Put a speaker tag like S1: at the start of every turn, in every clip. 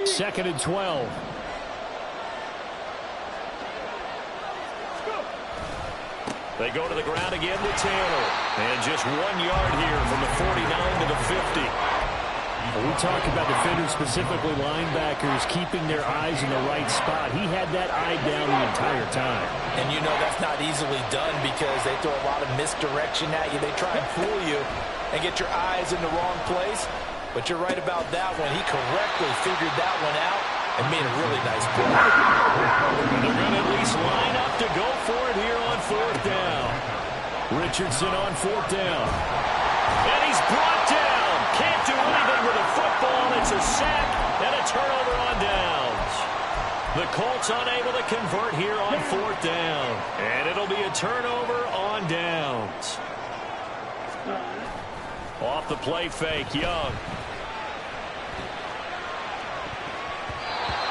S1: 2nd and 12. They go to the ground again with Taylor. And just 1 yard here from the 49 to the 50. We talk about defenders, specifically linebackers, keeping their eyes in the right spot. He had that eye down the entire time.
S2: And you know that's not easily done because they throw a lot of misdirection at you. They try and fool you and get your eyes in the wrong place. But you're right about that one. He correctly figured that one out and made a really nice play.
S1: They're going to at least line up to go for it here on 4th down. Richardson on 4th down. And he's brought down. Can't do anything with a football. It's a sack and a turnover on downs. The Colts unable to convert here on 4th down. And it'll be a turnover on downs. Off the play fake, Young.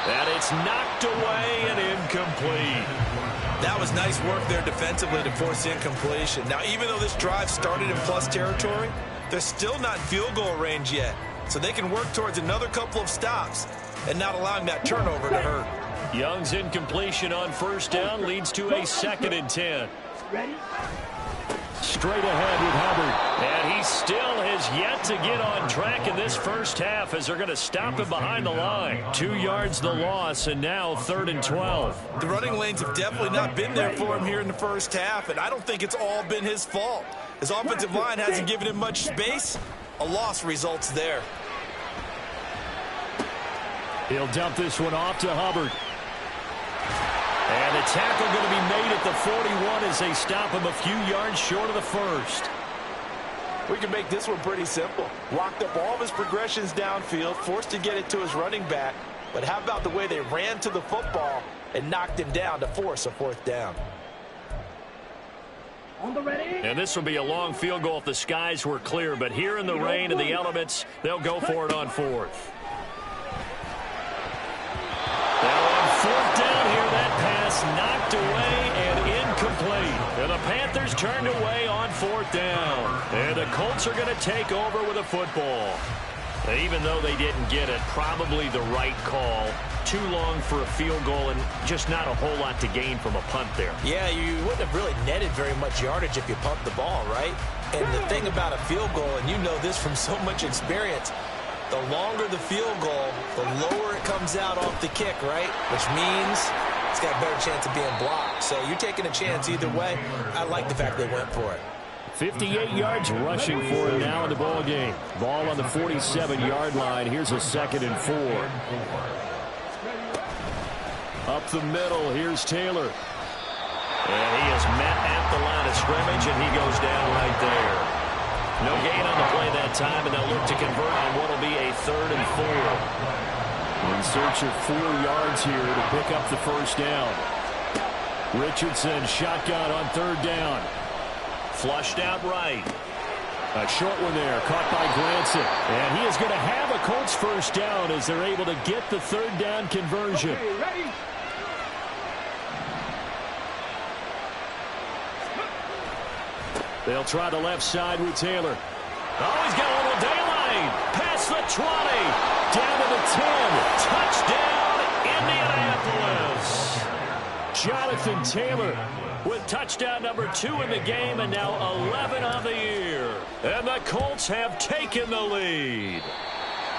S1: And it's knocked away and incomplete.
S2: That was nice work there defensively to force incompletion. Now, even though this drive started in plus territory, they're still not in field goal range yet. So they can work towards another couple of stops and not allowing that turnover to hurt.
S1: Young's incompletion on 1st down leads to a 2nd and 10.
S3: Ready?
S1: Straight ahead with Hubbard. And he still has yet to get on track in this first half as they're going to stop him behind the line. 2 yards the loss, and now 3rd and 12.
S2: The running lanes have definitely not been there for him here in the first half, and I don't think it's all been his fault. His offensive line hasn't given him much space. A loss results there.
S1: He'll dump this one off to Hubbard. And the tackle going to be made at the 41 as they stop him a few yards short of the first.
S2: We can make this one pretty simple. Locked up all of his progressions downfield, forced to get it to his running back. But how about the way they ran to the football and knocked him down to force a 4th down?
S3: On the ready.
S1: And this will be a long field goal if the skies were clear. But here in the rain and the elements, they'll go for it on 4th. Now on 4th down here, that pass knocked away and incomplete. And the Panthers turned away on 4th down. And the Colts are going to take over with a football. And even though they didn't get it, probably the right call. Too long for a field goal and just not a whole lot to gain from a punt there.
S2: Yeah, you wouldn't have really netted very much yardage if you pumped the ball, right? And the thing about a field goal, and you know this from so much experience, the longer the field goal, the lower it comes out off the kick, right? Which means it's got a better chance of being blocked. So you're taking a chance either way. I like the fact they went for it.
S1: 58 yards rushing for him now in the ball game. Ball on the 47-yard line. Here's a 2nd and 4. Up the middle, here's Taylor. And he is met at the line of scrimmage, and he goes down right there. No gain on the play that time, and they'll look to convert on what will be a 3rd and 4. In search of 4 yards here to pick up the first down. Richardson shotgun on 3rd down. Flushed out right. A short one there, caught by Granson. And he is going to have a Colts first down as they're able to get the 3rd down conversion.
S3: Okay, ready.
S1: They'll try the left side with Taylor. Oh, he's got a little daylight. Past the 20. Down to the 10. Touchdown, Indianapolis. Jonathan Taylor with touchdown number 2 in the game, and now 11 on the year. And the Colts have taken the lead.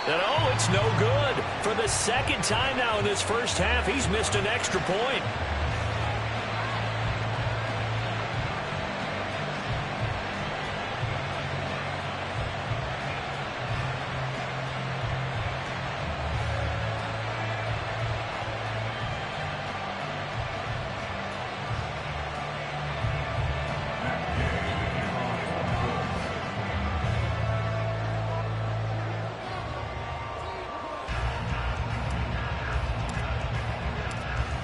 S1: And oh, it's no good. For the 2nd time now in this first half, he's missed an extra point.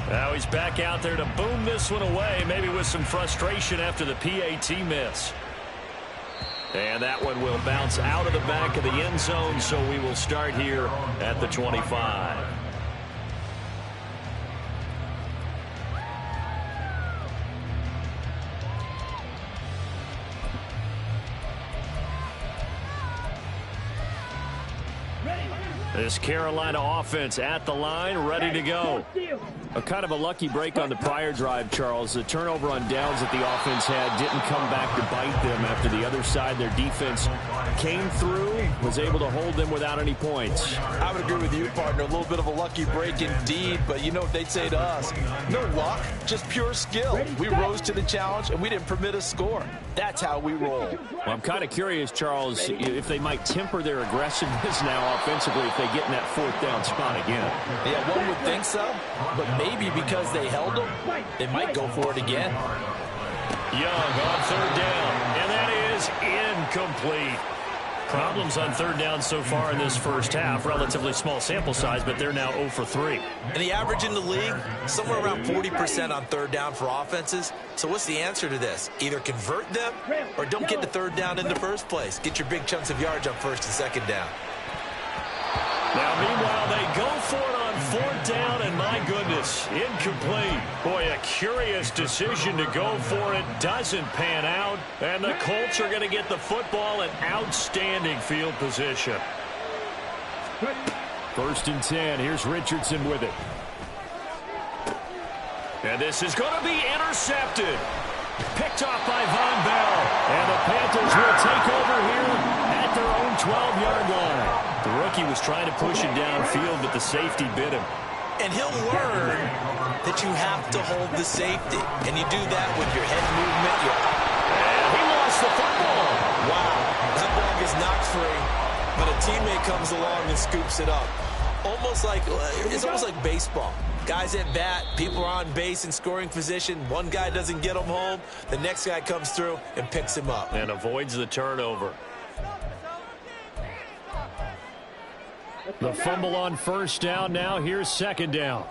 S1: Now he's back out there to boom this one away, maybe with some frustration after the PAT miss. And that one will bounce out of the back of the end zone, so we will start here at the 25.
S3: Ready.
S1: This Carolina offense at the line, ready to go. A kind of a lucky break on the prior drive, Charles. The turnover on downs that the offense had didn't come back to bite them after the other side. Their defense came through, was able to hold them without any points.
S2: I would agree with you, partner. A little bit of a lucky break indeed, but you know what they'd say to us? No luck, just pure skill. We rose to the challenge, and we didn't permit a score. That's how we roll.
S1: Well, I'm kind of curious, Charles, if they might temper their aggressiveness now offensively if they get in that fourth down spot again.
S2: Yeah, one would think so, but maybe because they held them, they might go for it again.
S1: Young on third down, and that is incomplete. Problems on third down so far in this first half. Relatively small sample size, but they're now 0 for 3.
S2: And the average in the league, somewhere around 40% on third down for offenses. So what's the answer to this? Either convert them or don't get to third down in the first place. Get your big chunks of yards on first and second down.
S1: Now, meanwhile, they go for it on fourth down, and my goodness, incomplete. Boy, a curious decision to go for it. Doesn't pan out, and the Colts are going to get the football in outstanding field position. 1st and 10. Here's Richardson with it. And this is going to be intercepted. Picked off by Von Bell. And the Panthers will take over here at their own 12-yard line. The rookie was trying to push it downfield, but the safety bit him.
S2: And he'll learn that you have to hold the safety. And you do that with your head movement.
S1: And he lost the football.
S2: Wow. That ball gets knocked free, but a teammate comes along and scoops it up. It's almost like baseball. Guys at bat, people are on base in scoring position. One guy doesn't get him home. The next guy comes through and picks him up.
S1: And avoids the turnover. The fumble on first down now. Here's second down.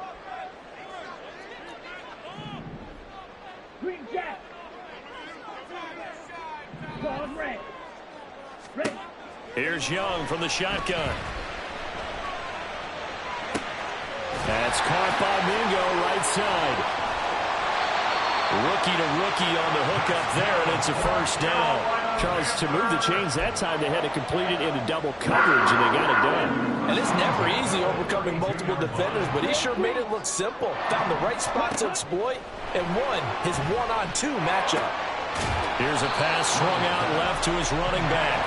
S1: Here's Young from the shotgun. That's caught by Mingo, right side. Rookie to rookie on the hook up there, and it's a first down. Charles, to move the chains that time, they had to complete it into double coverage, and they got it done.
S2: And it's never easy overcoming multiple defenders, but he sure made it look simple. Found the right spot to exploit and won his one-on-two matchup.
S1: Here's a pass swung out left to his running back.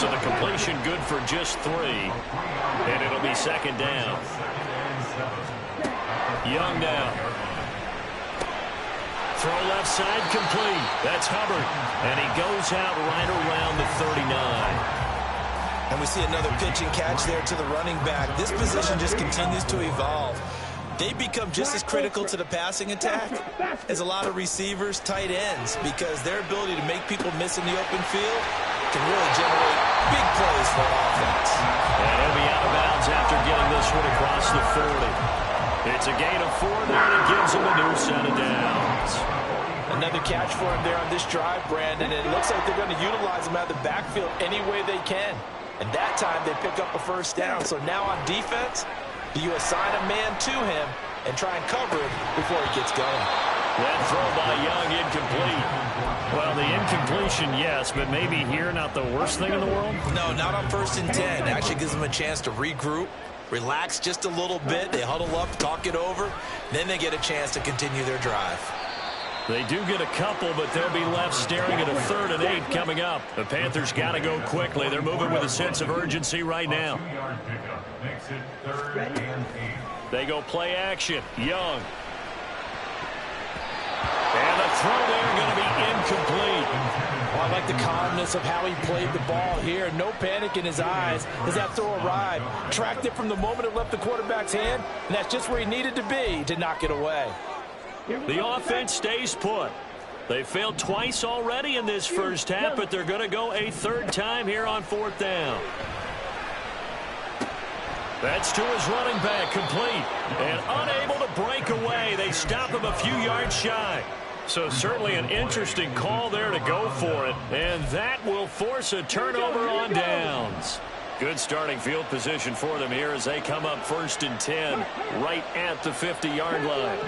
S1: So the completion good for just 3, and it'll be second down. Young now. Throw left side complete. That's Hubbard. And he goes out right around the 39.
S2: And we see another pitch and catch there to the running back. This position just continues to evolve. They become just as critical to the passing attack as a lot of receivers, tight ends, because their ability to make people miss in the open field can really generate big plays for offense.
S1: And he'll be out of bounds after getting this one across the 40. It's a gain of 4 there, and it gives him a new set of downs.
S2: Another catch for him there on this drive, Brandon, and it looks like they're going to utilize him out of the backfield any way they can. And that time they pick up a first down. So now on defense, do you assign a man to him and try and cover him before he gets going?
S1: That throw by Young incomplete. Well, the incompletion, yes, but maybe here not the worst thing in the world?
S2: No, not on 1st and 10. It actually gives them a chance to regroup, relax just a little bit. They huddle up, talk it over. Then they get a chance to continue their drive.
S1: They do get a couple, but they'll be left staring at a 3rd and 8 coming up. The Panthers got to go quickly. They're moving with a sense of urgency right now. They go play action. Young. And the throw there going to be incomplete.
S2: Well, I like the calmness of how he played the ball here. No panic in his eyes as that throw arrived. Tracked it from the moment it left the quarterback's hand, and that's just where he needed to be to knock it away.
S1: The offense stays put. They failed twice already in this first half, but they're going to go a 3rd time here on 4th down. That's to his running back, complete. And unable to break away. They stop him a few yards shy. So certainly an interesting call there to go for it. And that will force a turnover on downs. Good starting field position for them here as they come up 1st and 10 right at the 50-yard line.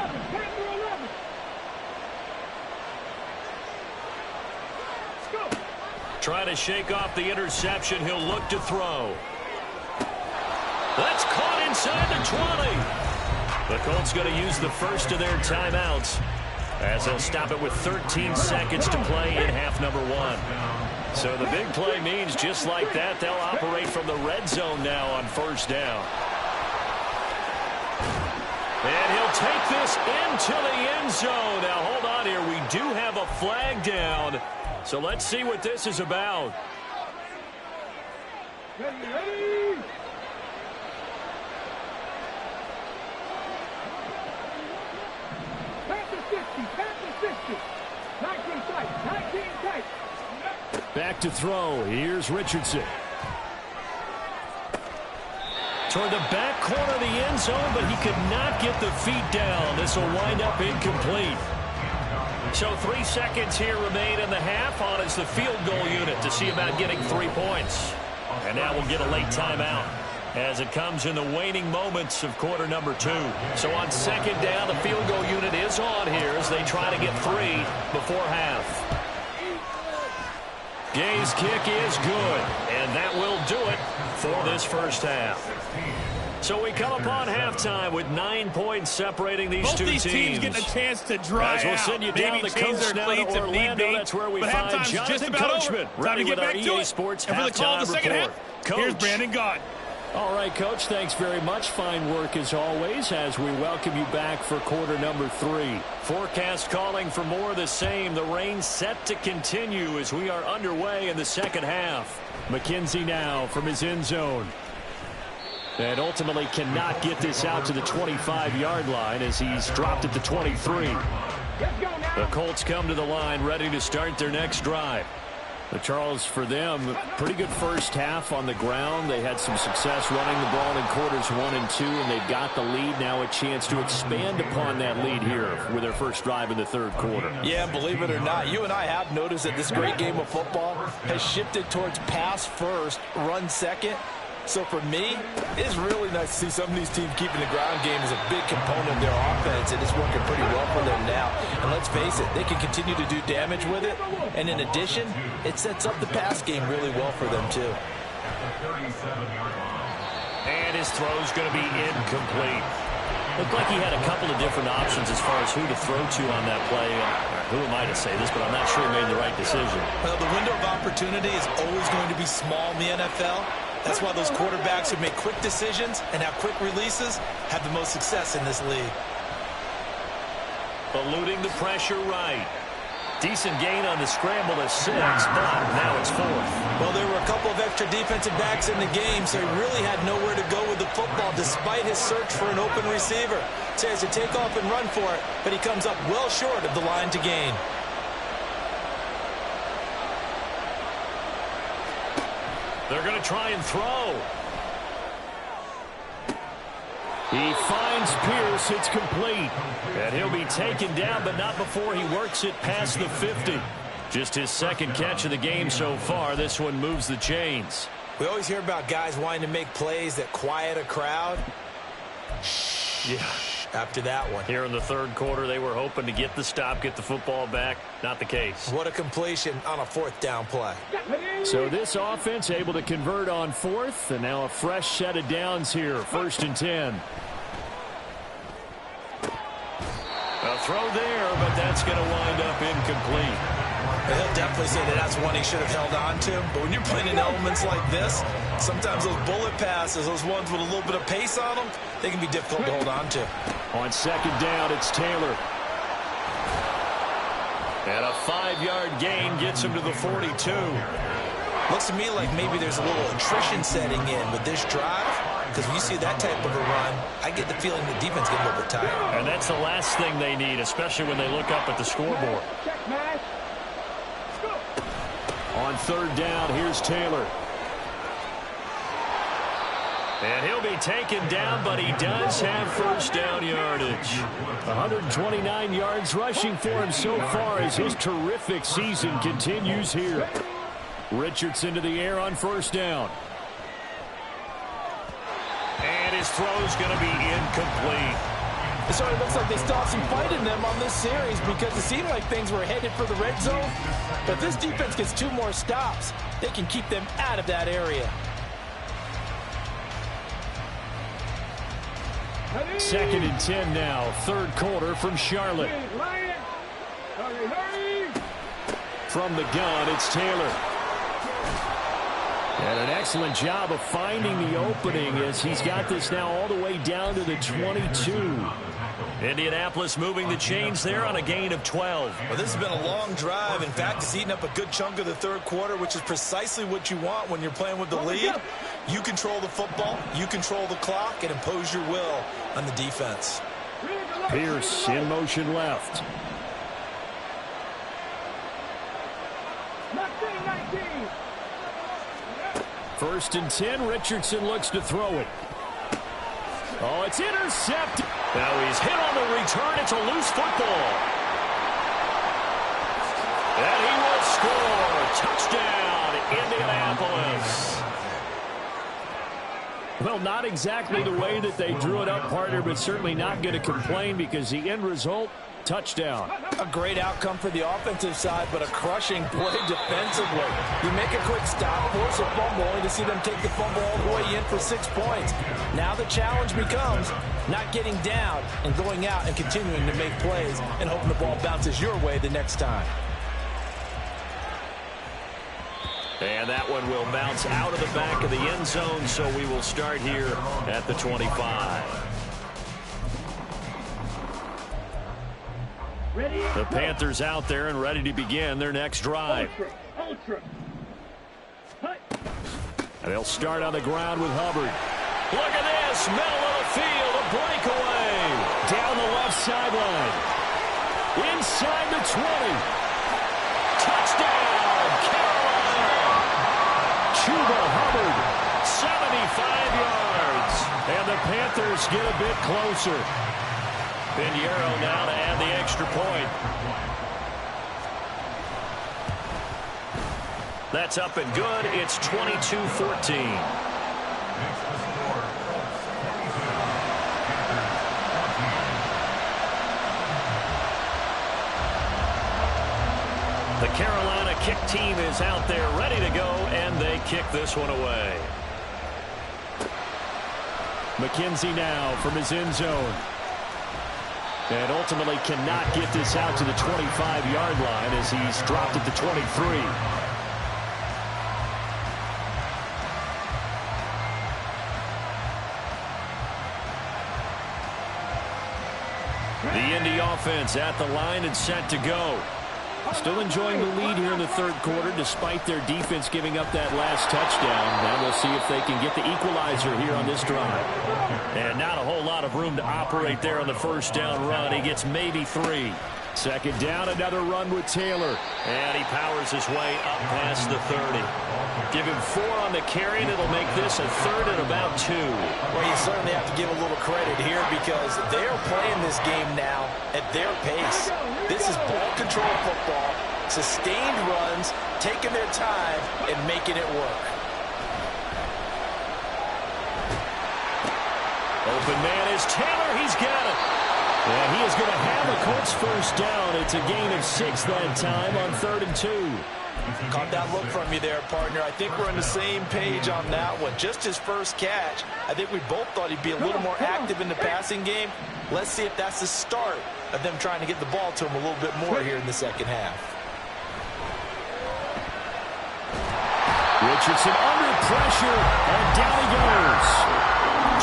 S1: Trying to shake off the interception. He'll look to throw. That's caught inside the 20. The Colts going to use the first of their timeouts as they'll stop it with 13 seconds to play in half number 1. So the big play means just like that, they'll operate from the red zone now on first down. And he'll take this into the end zone. Now, hold on here. We do have a flag down. So let's see what this is about.
S3: Ready? Back to 50, back to 50. 19 tight, 19 tight.
S1: Back to throw. Here's Richardson. Toward the back corner of the end zone, but he could not get the feet down. This will wind up incomplete. So 3 seconds here remain in the half. On is the field goal unit to see about getting 3 points. And now we'll get a late timeout as it comes in the waning moments of quarter number 2. So on second down, the field goal unit is on here as they try to get 3 before half. Gay's kick is good, and that will do it for this first half. So we come upon halftime with 9 points separating these two teams.
S4: Both these teams getting a chance to dry
S1: out. We'll send you down the coast now to Orlando. That's where we find Jonathan Coachman ready with our EA Sports halftime report. Coach.
S4: Here's Brandon Gaudin.
S1: All right, Coach, thanks very much. Fine work as always as we welcome you back for quarter number 3. Forecast calling for more of the same. The rain set to continue as we are underway in the second half. McKenzie now from his end zone. And ultimately cannot get this out to the 25-yard line as he's dropped at the 23. The Colts come to the line ready to start their next drive. Charles, for them, pretty good first half on the ground. They had some success running the ball in quarters 1 and 2, and they've got the lead. Now a chance to expand upon that lead here with their first drive in the third quarter.
S2: Yeah, believe it or not, you and I have noticed that this great game of football has shifted towards pass first, run second. So for me, it's really nice to see some of these teams keeping the ground game as a big component of their offense, and it's working pretty well for them now. And let's face it, they can continue to do damage with it. And in addition, it sets up the pass game really well for them, too.
S1: And his throw's going to be incomplete. Looked like he had a couple of different options as far as who to throw to on that play. Who am I to say this, but I'm not sure he made the right decision.
S2: Well, the window of opportunity is always going to be small in the NFL. That's why those quarterbacks who make quick decisions and have quick releases have the most success in this league.
S1: Eluding the pressure right. Decent gain on the scramble of 6, but now it's 4th.
S2: Well, there were a couple of extra defensive backs in the game, so he really had nowhere to go with the football despite his search for an open receiver. So he has to take off and run for it, but he comes up well short of the line to gain.
S1: They're going to try and throw. He finds Pierce. It's complete. And he'll be taken down, but not before he works it past the 50. Just his second catch of the game so far. This one moves the chains.
S2: We always hear about guys wanting to make plays that quiet a crowd.
S1: Yeah.
S2: After that one.
S1: Here in the third quarter, they were hoping to get the stop, get the football back. Not the case.
S2: What a completion on a 4th down play.
S1: So this offense able to convert on 4th, and now a fresh set of downs here. 1st and 10. A throw there, but that's going to wind up incomplete.
S2: He'll definitely say that that's one he should have held on to. But when you're playing in elements like this, sometimes those bullet passes, those ones with a little bit of pace on them, they can be difficult to hold on to.
S1: On second down, it's Taylor. And a 5-yard gain gets him to the 42.
S2: Looks to me like maybe there's a little attrition setting in with this drive. Because when you see that type of a run, I get the feeling the defense gets a little bit tired.
S1: And that's the last thing they need, especially when they look up at the scoreboard. On third down, here's Taylor. And he'll be taken down, but he does have first down yardage. 129 yards rushing for him so far as his terrific season continues here. Richardson to the air on first down. And his throw's going to be incomplete.
S5: So it looks like they still have some fight in them on this series because it seemed like things were headed for the red zone. But if this defense gets 2 more stops, they can keep them out of that area.
S1: Second and 10 now, third quarter from Charlotte. From the gun, it's Taylor. And an excellent job of finding the opening as he's got this now all the way down to the 22. Indianapolis moving the chains there on a gain of 12.
S2: Well, this has been a long drive. In fact, it's eaten up a good chunk of the third quarter, which is precisely what you want when you're playing with the lead. You control the football, you control the clock, and impose your will on the defense.
S1: Pierce in motion left. First and 10, Richardson looks to throw it. Oh, it's intercepted. Now he's hit on the return. It's a loose football. And he will score. Touchdown, Indianapolis. Well, not exactly the way that they drew it up, partner, but certainly not going to complain because the end result, touchdown.
S5: A great outcome for the offensive side, but a crushing play defensively. You make a quick stop, force a fumble, only to see them take the fumble all the way in for 6 points. Now the challenge becomes not getting down and going out and continuing to make plays and hoping the ball bounces your way the next time.
S1: And that one will bounce out of the back of the end zone, so we will start here at the 25. The Panthers out there and ready to begin their next drive. And they'll start on the ground with Hubbard. Look at this, middle of the field, a breakaway. Down the left sideline. Inside the 20. Touchdown, Carolina. Chuba Hubbard, 75 yards. And the Panthers get a bit closer. Pinheiro now to add the extra point. That's up and good. It's 22-14. The Carolina kick team is out there ready to go, and they kick this one away. McKenzie now from his end zone. And ultimately cannot get this out to the 25-yard line as he's dropped at the 23. The Indy offense at the line and set to go. Still enjoying the lead here in the third quarter despite their defense giving up that last touchdown. Now we'll see if they can get the equalizer here on this drive. And not a whole lot of room to operate there on the first down run. He gets maybe 3. Second down, another run with Taylor. And he powers his way up past the 30. Give him 4 on the carry, and it'll make this a third and about 2.
S5: Well, you certainly have to give a little credit here because they're playing this game now at their pace. This is ball control football, sustained runs, taking their time, and making it work.
S1: Open man is Taylor. He's got it. And he is going to have a Colts first down. It's a gain of 6 that time on 3rd and 2.
S5: Caught that look from you there, partner. I think we're on the same page on that one. Just his first catch. I think we both thought he'd be a little more active in the passing game. Let's see if that's the start of them trying to get the ball to him a little bit more here in the second half.
S1: Richardson under pressure, and down he goes.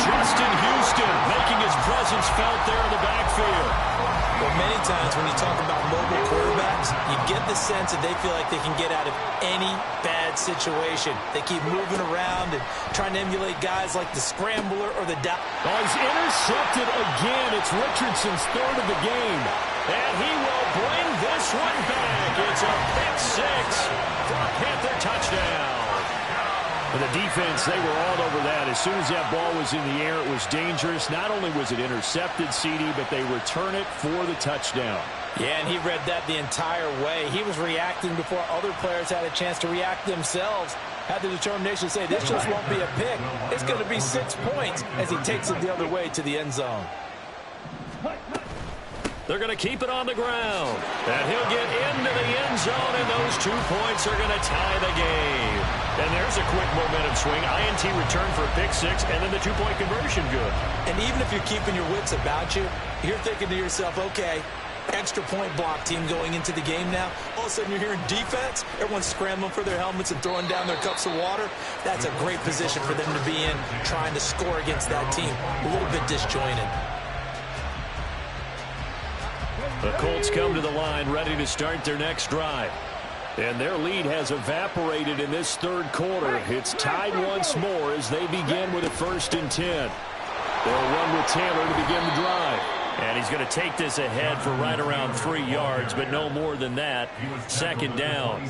S1: Justin Houston making his presence felt there in the backfield.
S2: Well, many times when you talk about mobile quarterbacks, you get the sense that they feel like they can get out of any bad situation. They keep moving around and trying to emulate guys like the scrambler or the
S1: Oh, he's intercepted again. It's Richardson's 3rd of the game. And he will bring this one back. It's a pick 6 for a Panther touchdown. For the defense, they were all over that. As soon as that ball was in the air, it was dangerous. Not only was it intercepted, CD, but they return it for the touchdown.
S5: Yeah, and he read that the entire way. He was reacting before other players had a chance to react themselves. Had the determination to say, this just won't be a pick. It's going to be 6 points as he takes it the other way to the end zone.
S1: They're going to keep it on the ground. And he'll get into the end zone, and those 2 points are going to tie the game. And there's a quick momentum swing. INT return for a pick six, and then the 2-point conversion good.
S2: And even if you're keeping your wits about you, you're thinking to yourself, okay, extra point block team going into the game now. All of a sudden you're hearing defense. Everyone's scrambling for their helmets and throwing down their cups of water. That's a great position for them to be in, trying to score against that team. A little bit disjointed.
S1: The Colts come to the line ready to start their next drive. And their lead has evaporated in this third quarter. It's tied once more as they begin with a 1st and 10. They'll run with Taylor to begin the drive. And he's going to take this ahead for right around 3 yards, but no more than that. 2nd down.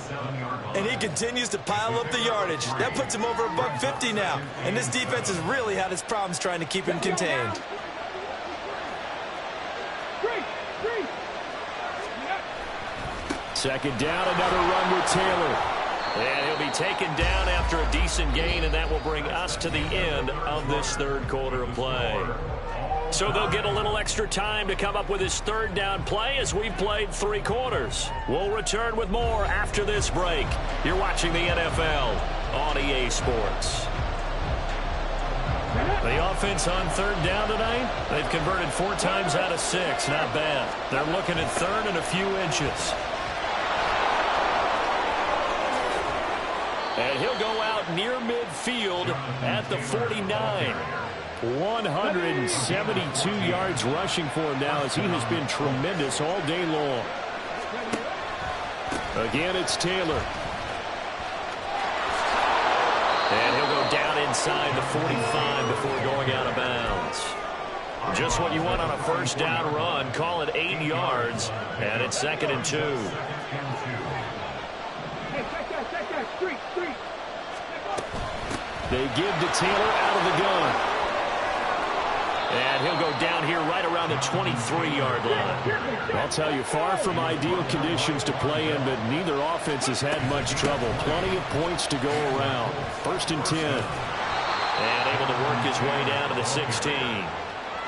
S2: And he continues to pile up the yardage. That puts him over $150 now. And this defense has really had its problems trying to keep him contained.
S1: 2nd down, another run with Taylor. And he'll be taken down after a decent gain, and that will bring us to the end of this third quarter of play. So they'll get a little extra time to come up with his 3rd down play as we've played 3 quarters. We'll return with more after this break. You're watching the NFL on EA Sports. The offense on 3rd down tonight, they've converted 4 times out of 6. Not bad. They're looking at 3rd and a few inches. And he'll go out near midfield at the 49. 172 yards rushing for him now as he has been tremendous all day long. Again, it's Taylor. And he'll go down inside the 45 before going out of bounds. Just what you want on a 1st down run. Call it 8 yards. And it's 2nd and 2. They give to Taylor out of the gun. And he'll go down here right around the 23-yard line. I'll tell you, far from ideal conditions to play in, but neither offense has had much trouble. Plenty of points to go around. 1st and 10. And able to work his way down to the 16.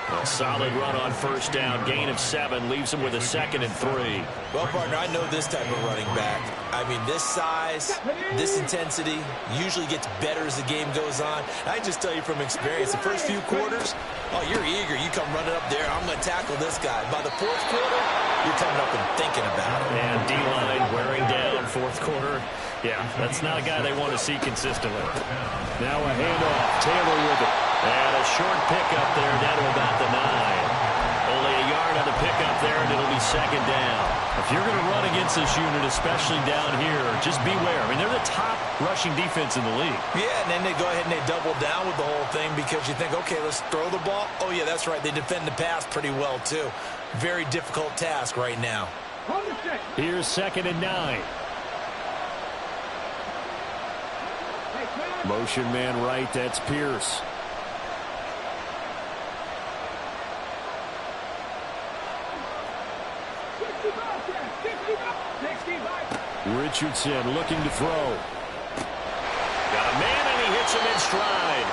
S1: A solid run on 1st down. Gain of 7 leaves him with a 2nd and 3.
S2: Well, partner, I know this type of running back. I mean, this size, this intensity usually gets better as the game goes on. I just tell you from experience, the first few quarters, oh, you're eager. You come running up there. I'm going to tackle this guy. By the 4th quarter, you're coming up and thinking about it.
S1: And D-line wearing down 4th quarter. Yeah, that's not a guy they want to see consistently. Now a handoff. Taylor with it. And a short pickup there down to about the 9. Only a yard on the pickup there, and it'll be 2nd down. If you're going to run against this unit, especially down here, just beware. I mean, they're the top rushing defense in the league.
S2: Yeah, and then they go ahead and they double down with the whole thing because you think, okay, let's throw the ball. Oh, yeah, that's right. They defend the pass pretty well, too. Very difficult task right now.
S1: Here's 2nd and 9. Motion man right, that's Pierce. Richardson looking to throw. Got a man, and he hits him in stride.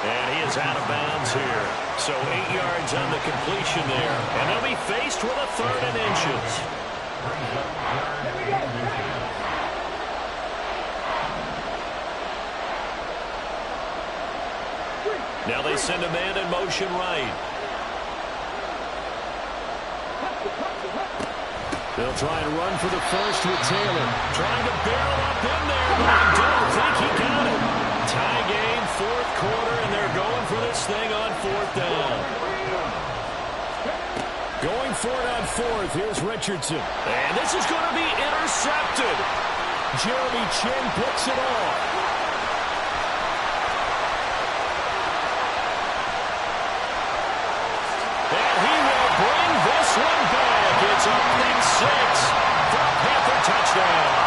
S1: And he is out of bounds here. So 8 yards on the completion there. And they'll be faced with a 3rd and inches. Now they send a man in motion right. They'll try and run for the 1st with Taylor. Trying to barrel up in there, but I don't think he got it. Tie game, 4th quarter, and they're going for this thing on 4th down. Going for it on 4th. Here's Richardson. And this is going to be intercepted. Jeremy Chinn picks it off. And he will bring this one back. It's a pick 6 for a Panther touchdown.